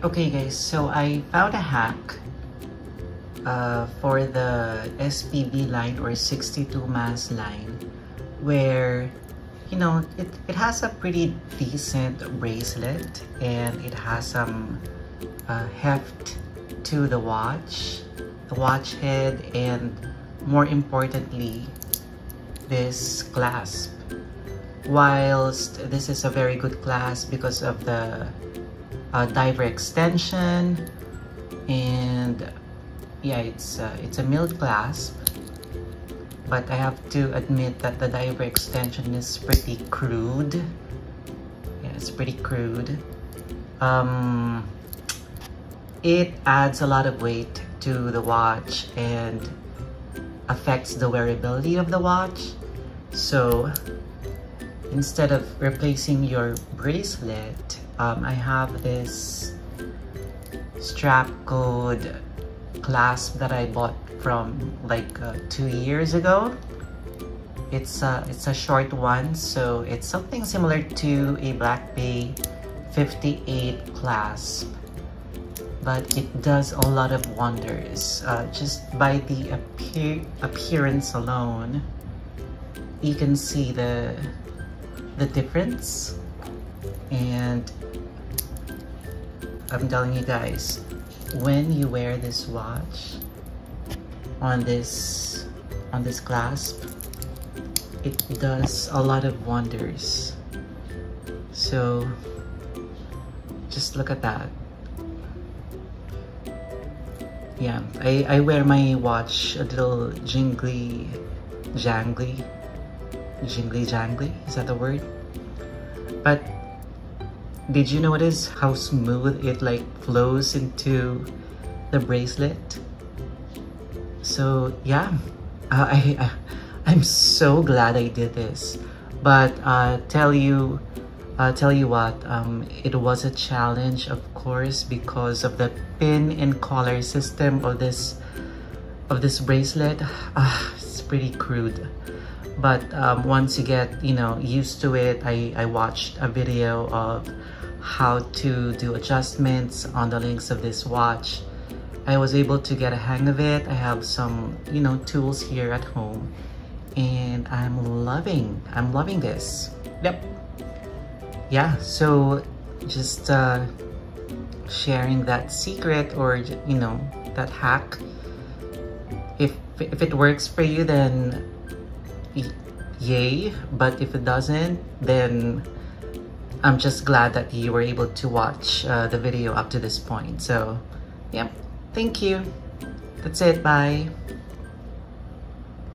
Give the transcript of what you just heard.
Okay guys, so I found a hack for the SPB line or 62 mass line where, you know, it has a pretty decent bracelet and it has some heft to the watch head, and more importantly, this clasp. Whilst this is a very good clasp because of the diver extension, and yeah, it's a milled clasp, but I have to admit that the diver extension is pretty crude. Yeah, it's pretty crude. It adds a lot of weight to the watch and affects the wearability of the watch. So instead of replacing your bracelet, I have this Strapcode clasp that I bought from like 2 years ago. It's a short one, so it's something similar to a Black Bay 58 clasp, but it does a lot of wonders. Just by the appearance alone, you can see the difference. And I'm telling you guys, when you wear this watch on this clasp, it does a lot of wonders. So just look at that. Yeah, I wear my watch a little jingly jangly, is that the word? But did you notice how smooth it like flows into the bracelet? So yeah, I'm so glad I did this. But tell you what, it was a challenge, of course, because of the pin and collar system of this bracelet. It's pretty crude. But once you get, you know, used to it, I watched a video of how to do adjustments on the links of this watch. I was able to get a hang of it. I have some, you know, tools here at home, and I'm loving this. Yep. Yeah, so just sharing that secret, or you know, that hack. If it works for you, then yay, but if it doesn't, then I'm just glad that you were able to watch the video up to this point. So yeah, thank you. That's it. Bye.